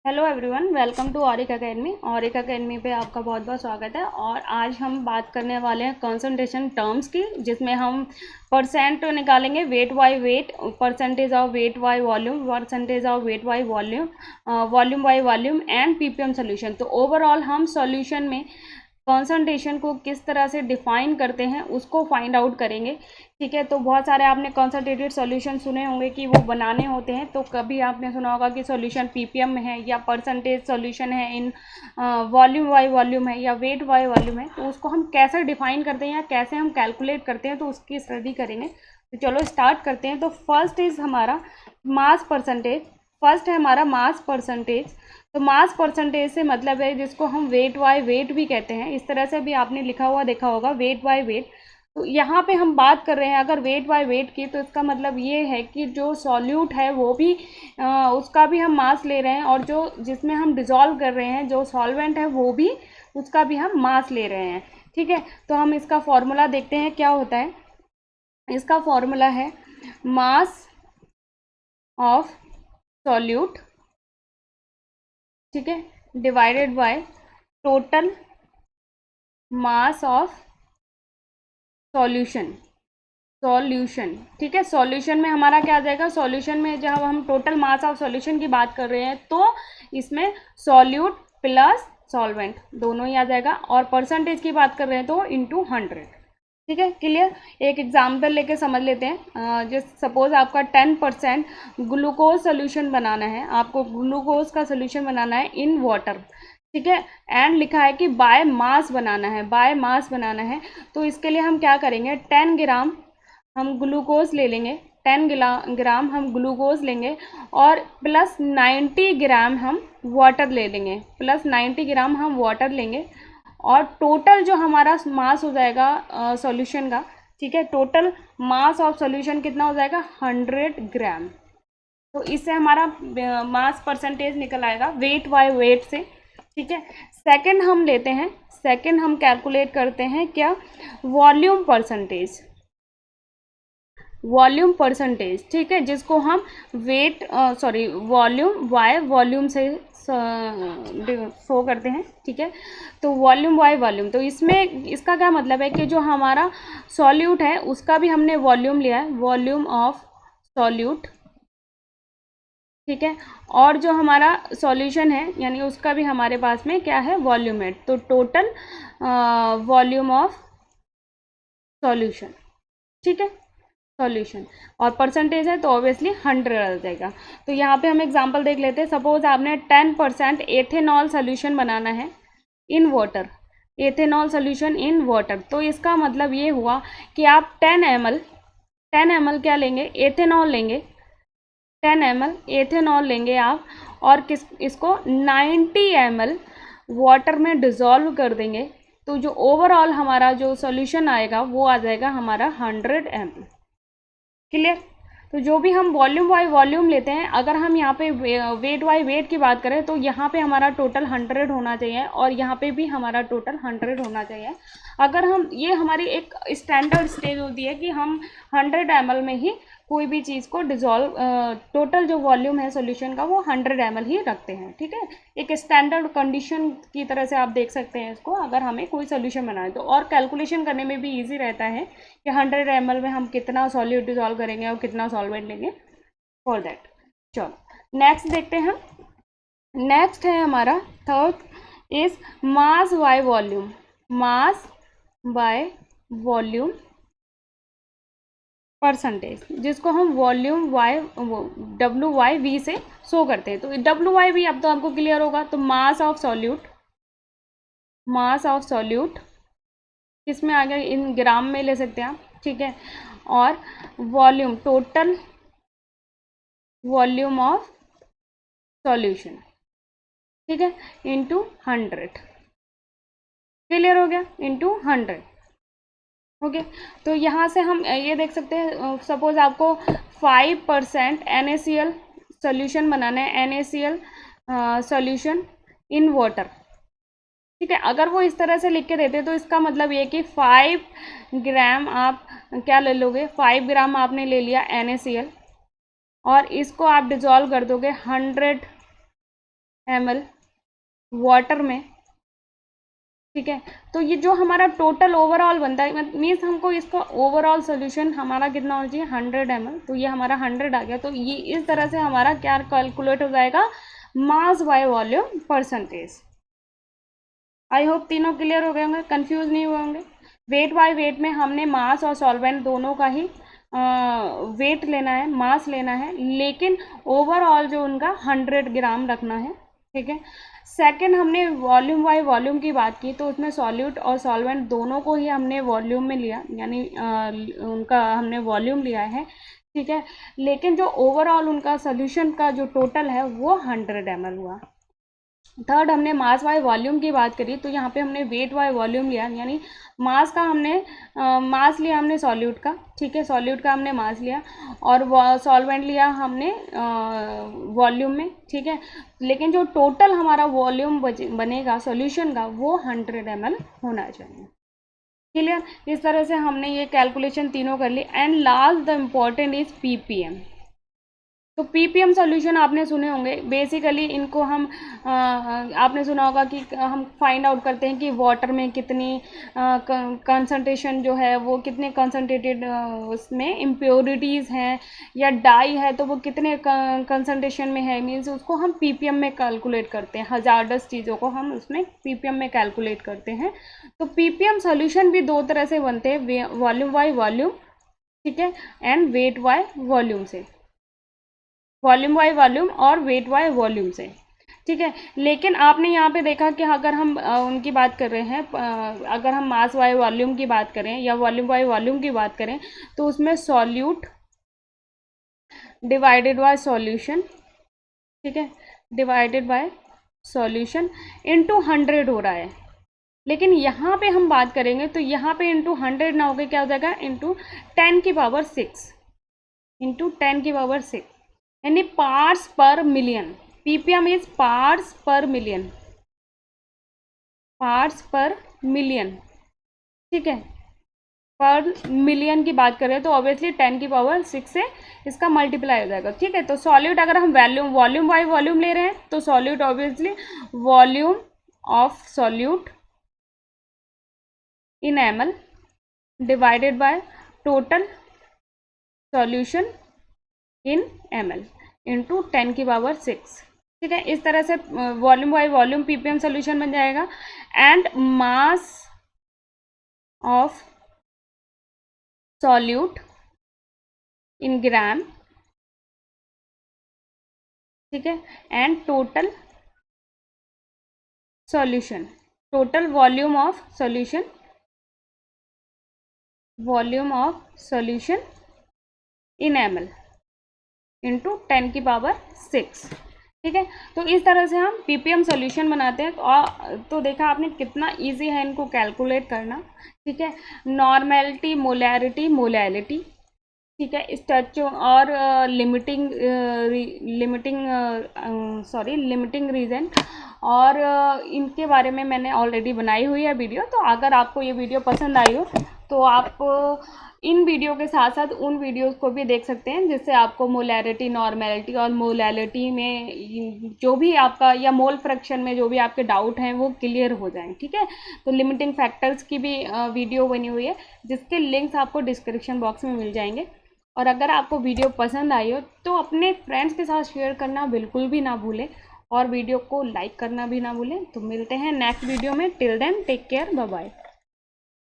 Hello everyone, welcome to Auric academy. Auric academy पे आपका बहुत बहुत स्वागत है। और आज हम बात करने वाले हैं कंसंट्रेशन टर्म्स की, जिसमें हम परसेंट निकालेंगे, weight by weight, percentage of weight by volume, percentage of weight by volume, volume by volume and ppm solution. तो ओवरऑल हम सॉल्यूशन में कॉन्सेंट्रेशन को किस तरह से डिफाइन करते हैं उसको फाइंड आउट करेंगे। ठीक है, तो बहुत सारे आपने कॉन्सेंट्रेटेड सॉल्यूशन सुने होंगे कि वो बनाने होते हैं। तो कभी आपने सुना होगा कि सॉल्यूशन पीपीएम में है, या परसेंटेज सॉल्यूशन है, इन वॉल्यूम बाय वॉल्यूम है, या वेट बाय वॉल्यूम है। तो उसको हम कैसे डिफाइन करते हैं या कैसे हम कैलकुलेट करते हैं, तो उसकी स्टडी करेंगे। तो चलो स्टार्ट करते हैं। तो फर्स्ट इज हमारा मास परसेंटेज। फर्स्ट है हमारा मास परसेंटेज। तो मास परसेंटेज से मतलब है जिसको हम वेट बाय वेट भी कहते हैं। इस तरह से भी आपने लिखा हुआ देखा होगा, वेट बाय वेट। तो यहाँ पे हम बात कर रहे हैं अगर वेट बाय वेट की, तो इसका मतलब ये है कि जो सॉल्यूट है वो भी उसका भी हम मास ले रहे हैं, और जो जिसमें हम डिज़ोल्व कर रहे हैं जो सॉल्वेंट है वो भी उसका भी हम मास ले रहे हैं। ठीक है, तो हम इसका फॉर्मूला देखते हैं क्या होता है। इसका फॉर्मूला है मास ऑफ सॉल्यूट, ठीक है, divided by total mass of solution. Solution, ठीक है, सॉल्यूशन में हमारा क्या आ जाएगा, सॉल्यूशन में जब हम टोटल मास ऑफ सॉल्यूशन की बात कर रहे हैं तो इसमें सॉल्यूट प्लस सॉल्वेंट दोनों ही आ जाएगा। और परसेंटेज की बात कर रहे हैं तो इंटू 100। ठीक है, क्लियर। एक एग्जाम्पल लेके समझ लेते हैं। जैसे सपोज आपका 10% ग्लूकोज सोल्यूशन बनाना है, आपको ग्लूकोज का सोल्यूशन बनाना है इन वाटर। ठीक है, एंड लिखा है कि बाय मास बनाना है, बाय मास बनाना है। तो इसके लिए हम क्या करेंगे, 10 ग्राम हम ग्लूकोज ले लेंगे, 10 ग्राम हम ग्लूकोज लेंगे, और प्लस 90 ग्राम हम वाटर ले लेंगे, प्लस 90 ग्राम हम वाटर लेंगे। और टोटल जो हमारा मास हो जाएगा सॉल्यूशन का, ठीक है, टोटल मास ऑफ सॉल्यूशन कितना हो जाएगा, 100 ग्राम। तो इससे हमारा मास परसेंटेज निकल आएगा वेट बाय वेट से। ठीक है, सेकंड हम लेते हैं, सेकंड हम कैलकुलेट करते हैं क्या, वॉल्यूम परसेंटेज। वॉल्यूम परसेंटेज, ठीक है, जिसको हम weight sorry volume by volume से शो करते हैं। ठीक है, तो वॉल्यूम बाय वॉल्यूम, तो इसमें इसका क्या मतलब है कि जो हमारा सॉल्यूट है उसका भी हमने वॉल्यूम लिया है, वॉल्यूम ऑफ सॉल्यूट। ठीक है, और जो हमारा सॉल्यूशन है यानी उसका भी हमारे पास में क्या है, वॉल्यूम है। तो टोटल वॉल्यूम ऑफ सॉल्यूशन, ठीक है, सॉल्यूशन, और परसेंटेज है तो ऑब्वियसली 100 आ जाएगा। तो यहाँ पे हम एग्जांपल देख लेते हैं। सपोज आपने 10% एथेनॉल सोल्यूशन बनाना है in water, ethanol solution in water. तो इसका मतलब ये हुआ कि आप 10 ml क्या लेंगे, एथेनॉल लेंगे, 10 ml एथेनॉल लेंगे आप, और इसको 90 ml वाटर में डिज़ोल्व कर देंगे। तो जो ओवरऑल हमारा जो सॉल्यूशन आएगा वो आ जाएगा हमारा 100 ml। क्लियर। तो जो भी हम वॉल्यूम बाय वॉल्यूम लेते हैं, अगर हम यहाँ पे वेट बाय वेट की बात करें तो यहाँ पे हमारा टोटल 100 होना चाहिए, और यहाँ पे भी हमारा टोटल 100 होना चाहिए। अगर हम, ये हमारी एक स्टैंडर्ड स्टेज होती है कि हम 100 ml में ही कोई भी चीज़ को डिज़ोल्व, टोटल जो वॉल्यूम है सॉल्यूशन का वो 100 ml ही रखते हैं। ठीक है, एक स्टैंडर्ड कंडीशन की तरह से आप देख सकते हैं इसको, अगर हमें कोई सोल्यूशन बनाए तो। और कैलकुलेशन करने में भी ईजी रहता है कि 100 ml में हम कितना सॉल्यूट डिज़ोल्व करेंगे और कितना सॉल्वेंट लेंगे फॉर दैट। चलो नेक्स्ट देखते हैं। नेक्स्ट है हमारा third is mass by volume. Mass by volume percentage, जिसको हम वॉल्यूम वाई WYV से शो करते हैं। तो WYV अब तो आपको क्लियर होगा। तो मास of solute, mass of solute किसमें आ गया, इन ग्राम में ले सकते हैं आप। ठीक है, और volume, total volume of solution, ठीक है, इंटू 100। क्लियर हो गया, इंटू 100। ओके, तो यहाँ से हम ये देख सकते हैं, सपोज आपको 5% NaCl सोल्यूशन बनाना है, NaCl सोल्यूशन इन वाटर। ठीक है, अगर वो इस तरह से लिख के देते तो इसका मतलब ये कि 5 ग्राम आप क्या ले लोगे, 5 ग्राम आपने ले लिया NaCl, और इसको आप डिज़ोल्व कर दोगे 100 ml वाटर में, ठीक है। तो ये जो हमारा टोटल ओवरऑल बनता है, मीन्स हमको इसका ओवरऑल सोल्यूशन हमारा कितना होना चाहिए 100 ml, तो ये हमारा 100 आ गया। तो ये इस तरह से हमारा क्या कैलकुलेट हो जाएगा, mass by volume percentage. I hope तीनों क्लियर हो गए होंगे, कंफ्यूज नहीं हुए होंगे। वेट बाय वेट में हमने मास और सॉल्वेंट दोनों का ही वेट लेना है, मास लेना है, लेकिन ओवरऑल जो उनका 100 ग्राम रखना है, ठीक है। सेकंड, हमने वॉल्यूम बाय वॉल्यूम की बात की, तो उसमें सॉल्यूट और सॉल्वेंट दोनों को ही हमने वॉल्यूम में लिया, यानी उनका हमने वॉल्यूम लिया है, ठीक है। लेकिन जो ओवरऑल उनका सोल्यूशन का जो टोटल है वो 100 ml हुआ। थर्ड, हमने मास बाय वॉल्यूम की बात करी, तो यहाँ पे हमने वेट बाय वॉल्यूम लिया, यानी मास का हमने मास लिया हमने सॉल्यूट का, ठीक है, सॉल्यूट का हमने मास लिया, और सॉल्वेंट लिया हमने वॉल्यूम में, ठीक है। लेकिन जो टोटल हमारा वॉल्यूम बनेगा सॉल्यूशन का वो 100 ml होना चाहिए। क्लियर? इस तरह से हमने ये कैलकुलेशन तीनों कर ली। And last the important is PPM. तो पीपीएम सॉल्यूशन आपने सुने होंगे, बेसिकली इनको हम आपने सुना होगा कि हम फाइंड आउट करते हैं कि वाटर में कितनी कंसंट्रेशन जो है वो कितने कंसंट्रेटेड उसमें इम्प्योरिटीज़ हैं, या डाई है तो वो कितने कंसंट्रेशन में है, मीन्स उसको हम पीपीएम में कैलकुलेट करते हैं। हजार्डस चीज़ों को हम उसमें पीपीएम में कैलकुलेट करते हैं। तो पीपीएम सॉल्यूशन भी दो तरह से बनते हैं, वॉल्यूम बाय वॉल्यूम, ठीक है, एंड वेट बाय वॉल्यूम से, वॉल्यूम बाय वॉल्यूम और वेट बाय वॉल्यूम से, ठीक है। लेकिन आपने यहाँ पे देखा कि अगर हम उनकी बात कर रहे हैं, अगर हम मास बाय वॉल्यूम की बात करें या वॉल्यूम बाय वॉल्यूम की बात करें, तो उसमें सॉल्यूट डिवाइडेड बाय सॉल्यूशन, ठीक है, डिवाइडेड बाय सॉल्यूशन इनटू 100 हो रहा है। लेकिन यहाँ पे हम बात करेंगे तो यहाँ पे इनटू 100 ना होकर क्या हो जाएगा, इनटू 10 की पावर 6, इंटू 10 की पावर 6, यानी पार्ट्स पर मिलियन। पीपीएम इज पार्ट्स पर मिलियन, पार्ट्स पर मिलियन, ठीक है। पर मिलियन की बात करें तो ऑब्वियसली 10 की पावर 6 से इसका मल्टीप्लाई हो जाएगा, ठीक है। तो सॉल्यूट अगर हम वॉल्यूम बाय वॉल्यूम ले रहे हैं तो solute obviously volume of solute in ml divided by total solution in ml into 10 की पावर 6, ठीक है। इस तरह से volume by volume PPM solution बन जाएगा। And mass of solute in gram, ठीक है, and total solution, total volume of solution, volume of solution in ml into 10 की पावर 6, ठीक है। तो इस तरह से हम पीपीएम सॉल्यूशन बनाते हैं। तो देखा आपने कितना इजी है इनको कैलकुलेट करना, ठीक है। नॉर्मेलिटी, मोलैरिटी, मोलैलिटी, ठीक है, स्टैचू और लिमिटिंग रीजन, और इनके बारे में मैंने ऑलरेडी बनाई हुई है वीडियो। तो अगर आपको ये वीडियो पसंद आई हो तो आप इन वीडियो के साथ साथ उन वीडियोस को भी देख सकते हैं, जिससे आपको मोलैरिटी, नॉर्मेलिटी और मोलैलिटी में जो भी आपका, या मोल फ्रैक्शन में जो भी आपके डाउट हैं वो क्लियर हो जाएं, ठीक है। तो लिमिटिंग फैक्टर्स की भी वीडियो बनी हुई है, जिसके लिंक्स आपको डिस्क्रिप्शन बॉक्स में मिल जाएंगे। और अगर आपको वीडियो पसंद आई हो तो अपने फ्रेंड्स के साथ शेयर करना बिल्कुल भी ना भूलें, और वीडियो को लाइक करना भी ना भूलें। तो मिलते हैं नेक्स्ट वीडियो में। Till then take care, bye bye.